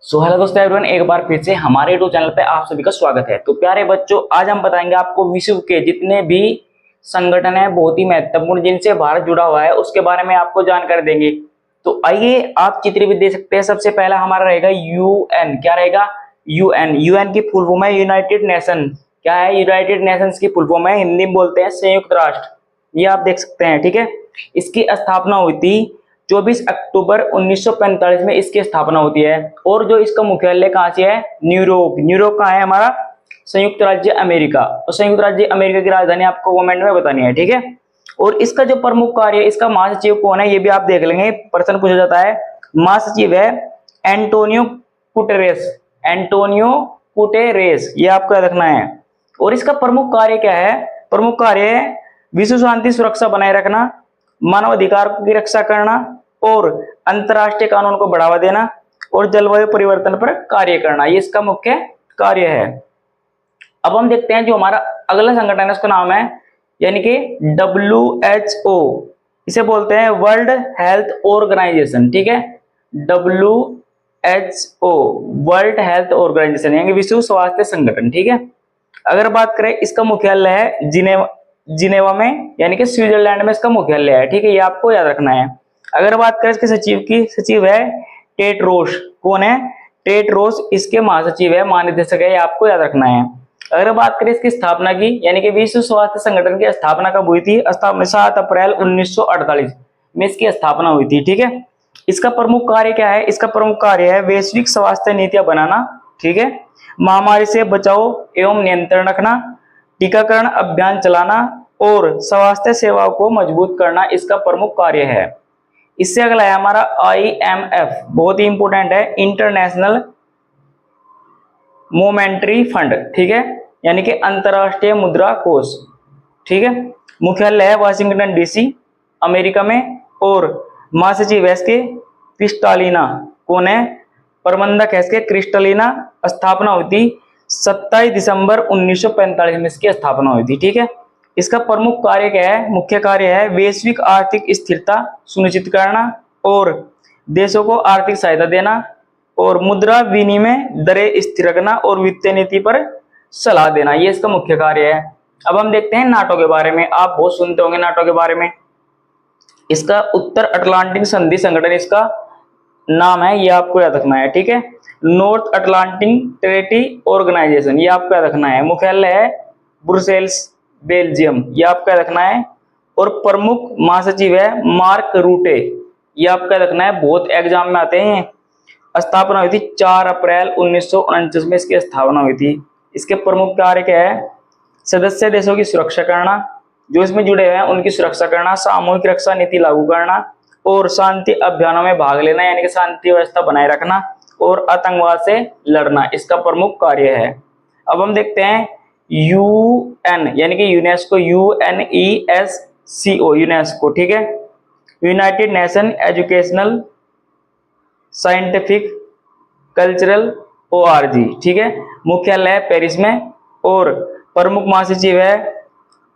Hello दोस्तों everyone, एक बार फिर से हमारे यूट्यूब चैनल पे आप सभी का स्वागत है। तो प्यारे बच्चों, आज हम बताएंगे आपको विश्व के जितने भी संगठन है बहुत ही महत्वपूर्ण जिनसे भारत जुड़ा हुआ है उसके बारे में आपको जानकारी देंगे। तो आइए, आप चित्र भी दे सकते हैं। सबसे पहला हमारा रहेगा यूएन। क्या रहेगा? यूएन। यूएन की फुल फॉर्म है यूनाइटेड नेशन। क्या है? यूनाइटेड नेशंस की फुल फॉर्म है, हिंदी में बोलते हैं संयुक्त राष्ट्र। ये आप देख सकते हैं, ठीक है। इसकी स्थापना हुई थी 24 अक्टूबर 1945 में इसकी स्थापना होती है। और जो इसका मुख्यालय कहाँ से है? न्यूयॉर्क। न्यूयॉर्क कहाँ है? हमारा संयुक्त राज्य अमेरिका। तो संयुक्त राज्य अमेरिका की राजधानी आपको कमेंट में बतानी है, ठीक है। और इसका जो प्रमुख कार्य है, इसका महासचिव कौन है ये भी आप देख लेंगे, प्रश्न पूछा जाता है। महासचिव है एंटोनियो गुटेरेस। एंटोनियो गुटेरेस, ये आपको याद रखना है। और इसका प्रमुख कार्य क्या है? प्रमुख कार्य है विश्व शांति सुरक्षा बनाए रखना, मानव अधिकार की रक्षा करना और अंतरराष्ट्रीय कानून को बढ़ावा देना और जलवायु परिवर्तन पर कार्य करना। ये इसका मुख्य कार्य है। अब हम देखते हैं जो हमारा अगला संगठन है उसका नाम है यानी कि WHO। इसे बोलते हैं वर्ल्ड हेल्थ ऑर्गेनाइजेशन, ठीक है। WHO वर्ल्ड हेल्थ ऑर्गेनाइजेशन यानी विश्व स्वास्थ्य संगठन, ठीक है। अगर बात करें, इसका मुख्यालय है जिनेवा में यानी कि स्विट्जरलैंड में इसका मुख्यालय है, ठीक है। ये आपको याद रखना है। अगर बात करें इसके सचिव की, सचिव है टेड्रोस। कौन है? टेड्रोस इसके महासचिव है, महानिदेशक है, ये आपको याद रखना है। अगर बात करें इसकी स्थापना की, यानी कि विश्व स्वास्थ्य संगठन की स्थापना कब हुई थी? स्थापना 7 अप्रैल 1948 में इसकी स्थापना हुई थी, ठीक है। इसका प्रमुख कार्य क्या है? इसका प्रमुख कार्य है वैश्विक स्वास्थ्य नीतियां बनाना, ठीक है। महामारी से बचाव एवं नियंत्रण रखना, टीकाकरण अभियान चलाना और स्वास्थ्य सेवाओं को मजबूत करना इसका प्रमुख कार्य है। इससे अगला है हमारा IMF, बहुत ही इंपोर्टेंट है, इंटरनेशनल मॉनेटरी फंड, ठीक है, यानी कि अंतरराष्ट्रीय मुद्रा कोष, ठीक है। मुख्यालय है वाशिंगटन DC अमेरिका में और महासचिव है इसके क्रिस्टालिना। कौन है? प्रबंधक है इसके क्रिस्टालिना। स्थापना हुई थी 27 दिसंबर 1945 में इसकी स्थापना हुई थी, ठीक है। इसका प्रमुख कार्य क्या है? मुख्य कार्य है वैश्विक आर्थिक स्थिरता सुनिश्चित करना और देशों को आर्थिक सहायता देना और मुद्रा विनिमय दरें स्थिर रखना और वित्तीय नीति पर सलाह देना। ये इसका मुख्य कार्य है। अब हम देखते हैं नाटो के बारे में। आप बहुत सुनते होंगे नाटो के बारे में। इसका उत्तर अटलांटिक संधि संगठन इसका नाम है, ये आपको याद रखना है, ठीक है। नॉर्थ अटलांटिक ट्रेटी ऑर्गेनाइजेशन, ये आपको याद रखना है। मुख्यालय है ब्रुसेल्स बेल्जियम, ये आपको याद रखना है। और प्रमुख महासचिव है मार्क रूटे, ये आपको याद रखना है, बहुत एग्जाम में आते हैं। स्थापना हुई थी 4 अप्रैल 1949 में इसकी स्थापना हुई थी। इसके प्रमुख कार्य क्या है? सदस्य देशों की सुरक्षा करना, जो इसमें जुड़े हुए हैं उनकी सुरक्षा करना, सामूहिक रक्षा नीति लागू करना और शांति अभियानों में भाग लेना यानी कि शांति व्यवस्था बनाए रखना और आतंकवाद से लड़ना इसका प्रमुख कार्य है। अब हम देखते हैं UN यानी कि यूनेस्को, UNESCO, यूनेस्को, ठीक है। United nation educational scientific cultural ORG, ठीक है। मुख्यालय है पेरिस में और प्रमुख महासचिव है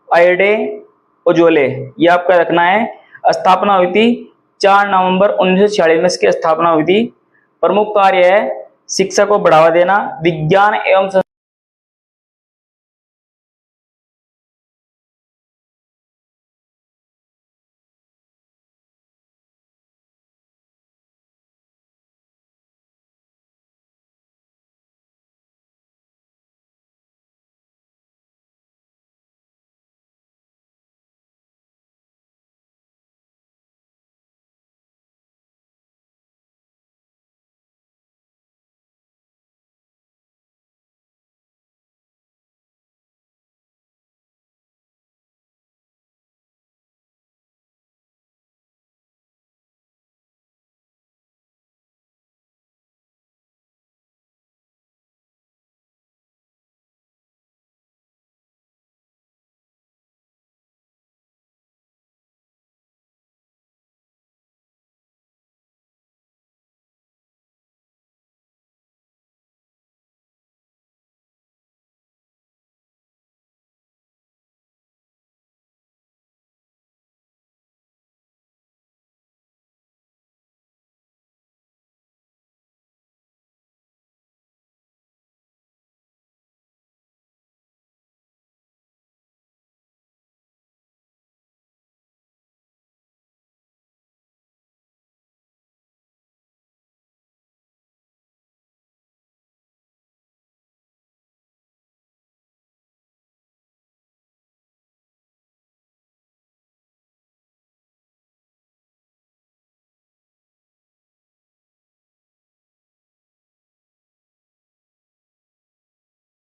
आयडे ओजोले, ये आपका रखना है। स्थापना हुई थी 4 नवंबर 1946 में इसकी स्थापना हुई थी। प्रमुख कार्य है शिक्षा को बढ़ावा देना, विज्ञान एवं